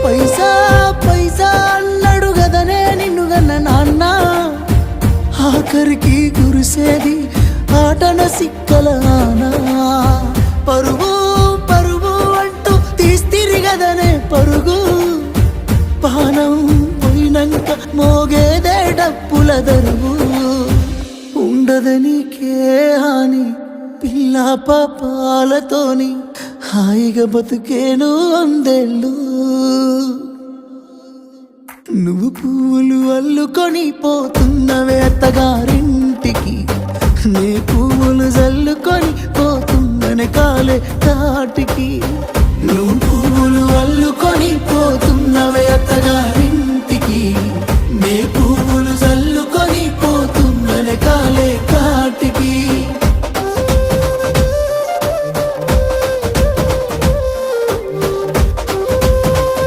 పైసా పైసా అన్నాడు గదనే నిన్ను గన్న నాన్న, ఆఖరికి కురిసేది ఆటన సిక్కల ఆనా. పరుగు పరుగు అంటూ తీస్తిరి గదనే పరుగు, పానం పోయినంక మోగేదే డప్పుల దరువు. ఉండదనికే హాని పిల్ల పాపాలతోని, హాయిగా బతుకేను వందేళ్ళు. నువ్వు పూలు అల్లుకొని పోతున్నవే అత్తగారింటికి, నే పువ్వులు జల్లుకొని పోతున్ననే కాలే తాటికి. నువ్వు